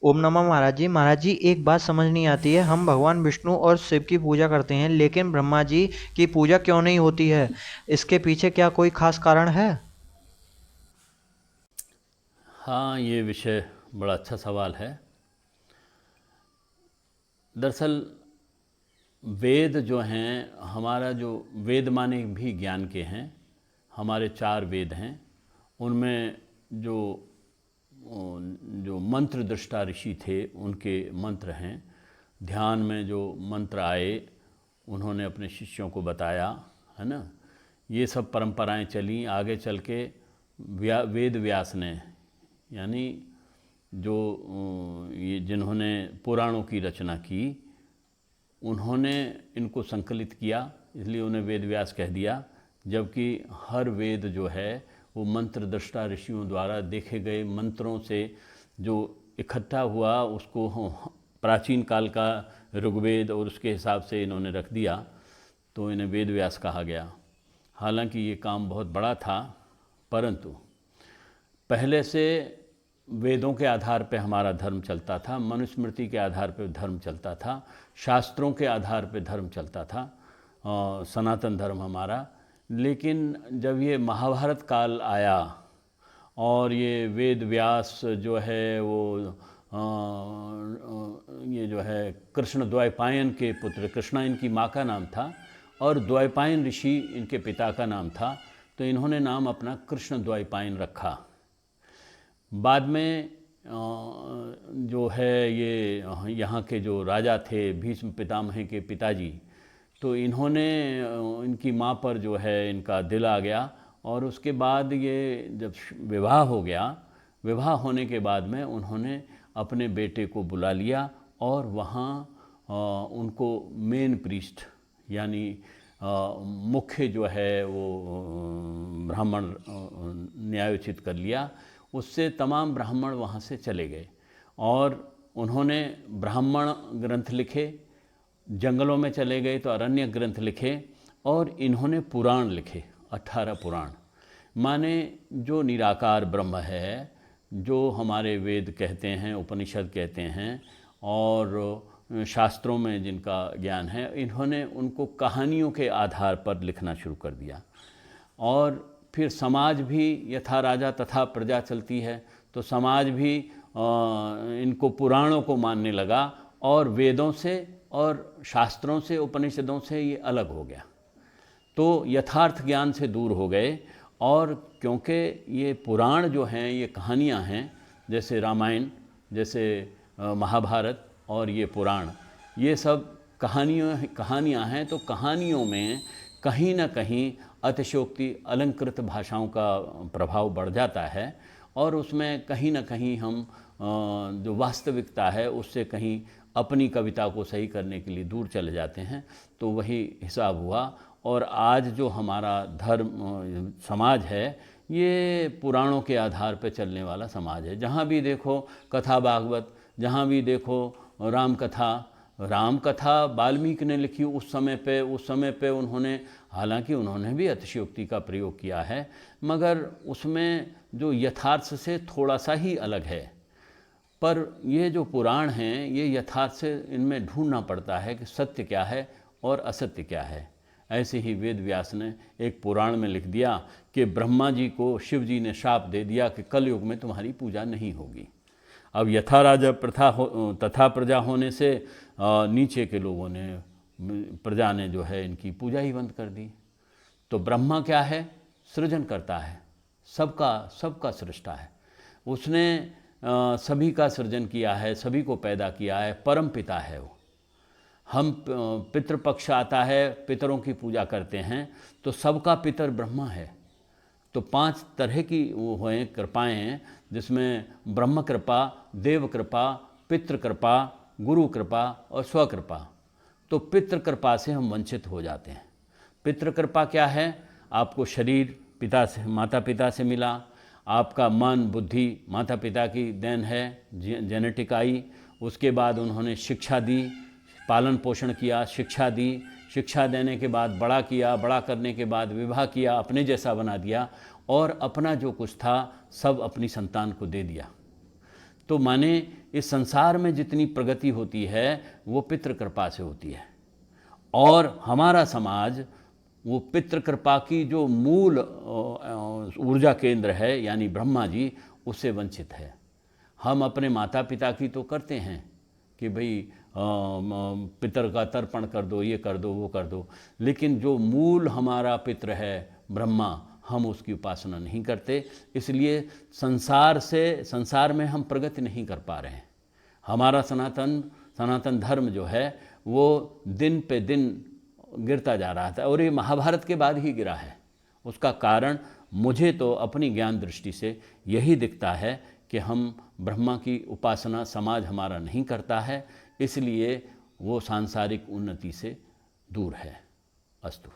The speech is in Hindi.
ओम नमः महाराज जी। महाराज जी, एक बात समझ नहीं आती है। हम भगवान विष्णु और शिव की पूजा करते हैं, लेकिन ब्रह्मा जी की पूजा क्यों नहीं होती है? इसके पीछे क्या कोई खास कारण है? हाँ, ये विषय बड़ा अच्छा सवाल है। दरअसल वेद जो हैं, हमारा जो वेद माने भी ज्ञान के हैं, हमारे 4 वेद हैं। उनमें जो जो मंत्र दृष्टा ऋषि थे उनके मंत्र हैं। ध्यान में जो मंत्र आए उन्होंने अपने शिष्यों को बताया, है ना। ये सब परंपराएं चली। आगे चल के वेद व्यास ने, यानी जो ये जिन्होंने पुराणों की रचना की, उन्होंने इनको संकलित किया, इसलिए उन्हें वेद व्यास कह दिया। जबकि हर वेद जो है वो मंत्र दृष्टा ऋषियों द्वारा देखे गए मंत्रों से जो इकट्ठा हुआ, उसको प्राचीन काल का ऋग्वेद और उसके हिसाब से इन्होंने रख दिया, तो इन्हें वेद व्यास कहा गया। हालांकि ये काम बहुत बड़ा था, परंतु पहले से वेदों के आधार पर हमारा धर्म चलता था, मनुस्मृति के आधार पर धर्म चलता था, शास्त्रों के आधार पर धर्म चलता था, सनातन धर्म हमारा। लेकिन जब ये महाभारत काल आया और ये वेद व्यास जो है वो ये जो है कृष्ण द्वैपायन के पुत्र, कृष्णा इनकी माँ का नाम था और द्वैपायन ऋषि इनके पिता का नाम था, तो इन्होंने नाम अपना कृष्ण द्वैपायन रखा। बाद में जो है ये यहाँ के जो राजा थे भीष्म पितामह के पिताजी, तो इन्होंने इनकी माँ पर जो है इनका दिल आ गया और उसके बाद ये जब विवाह हो गया, विवाह होने के बाद में उन्होंने अपने बेटे को बुला लिया और वहाँ उनको मेन प्रीस्ट यानी मुख्य जो है वो ब्राह्मण न्यायोचित कर लिया। उससे तमाम ब्राह्मण वहाँ से चले गए और उन्होंने ब्राह्मण ग्रंथ लिखे, जंगलों में चले गए तो अरण्य ग्रंथ लिखे और इन्होंने पुराण लिखे, 18 पुराण। माने जो निराकार ब्रह्म है, जो हमारे वेद कहते हैं, उपनिषद कहते हैं और शास्त्रों में जिनका ज्ञान है, इन्होंने उनको कहानियों के आधार पर लिखना शुरू कर दिया। और फिर समाज भी यथा राजा तथा प्रजा चलती है, तो समाज भी इनको पुराणों को मानने लगा और वेदों से और शास्त्रों से, उपनिषदों से ये अलग हो गया, तो यथार्थ ज्ञान से दूर हो गए। और क्योंकि ये पुराण जो हैं ये कहानियाँ हैं, जैसे रामायण, जैसे महाभारत और ये पुराण, ये सब कहानियाँ हैं, तो कहानियों में कहीं ना कहीं अतिशयोक्ति, अलंकृत भाषाओं का प्रभाव बढ़ जाता है और उसमें कहीं ना कहीं हम जो वास्तविकता है उससे कहीं अपनी कविता को सही करने के लिए दूर चले जाते हैं। तो वही हिसाब हुआ और आज जो हमारा धर्म समाज है ये पुराणों के आधार पर चलने वाला समाज है। जहाँ भी देखो कथा भागवत, जहाँ भी देखो राम कथा वाल्मीकि ने लिखी उस समय पे उन्होंने, हालांकि उन्होंने भी अतिशयोक्ति का प्रयोग किया है, मगर उसमें जो यथार्थ से थोड़ा सा ही अलग है। पर ये जो पुराण हैं ये यथार्थ से इनमें ढूंढना पड़ता है कि सत्य क्या है और असत्य क्या है। ऐसे ही वेद व्यास ने एक पुराण में लिख दिया कि ब्रह्मा जी को शिव जी ने शाप दे दिया कि कल युग में तुम्हारी पूजा नहीं होगी। अब यथा राजा तथा प्रजा होने से नीचे के लोगों ने, प्रजा ने जो है इनकी पूजा ही बंद कर दी। तो ब्रह्मा क्या है? सृजन करता है, सबका सृष्टा है। उसने सभी का सृजन किया है, सभी को पैदा किया है, परम पिता है वो। हम पितृपक्ष आता है, पितरों की पूजा करते हैं, तो सबका पितर ब्रह्मा है। तो 5 तरह की वो हैं कृपाएँ हैं, जिसमें ब्रह्म कृपा, देव कृपा, पितृ कृपा, गुरु कृपा और स्वकृपा। तो पितृ कृपा से हम वंचित हो जाते हैं। पितृ कृपा क्या है? आपको शरीर माता पिता से मिला, आपका मन बुद्धि माता पिता की देन है, जेनेटिक आई। उसके बाद उन्होंने शिक्षा दी, पालन पोषण किया, शिक्षा दी, शिक्षा देने के बाद बड़ा किया, बड़ा करने के बाद विवाह किया, अपने जैसा बना दिया और अपना जो कुछ था सब अपनी संतान को दे दिया। तो माने इस संसार में जितनी प्रगति होती है वो पितृ कृपा से होती है, और हमारा समाज वो पितृ कृपा की जो मूल ऊर्जा केंद्र है यानी ब्रह्मा जी, उससे वंचित है। हम अपने माता पिता की तो करते हैं कि भाई पितर का तर्पण कर दो, ये कर दो, वो कर दो, लेकिन जो मूल हमारा पितृ है ब्रह्मा, हम उसकी उपासना नहीं करते। इसलिए संसार में हम प्रगति नहीं कर पा रहे हैं। हमारा सनातन धर्म जो है वो दिन पे दिन गिरता जा रहा था, और ये महाभारत के बाद ही गिरा है। उसका कारण मुझे तो अपनी ज्ञान दृष्टि से यही दिखता है कि हम ब्रह्मा की उपासना समाज हमारा नहीं करता है, इसलिए वो सांसारिक उन्नति से दूर है। अस्तु।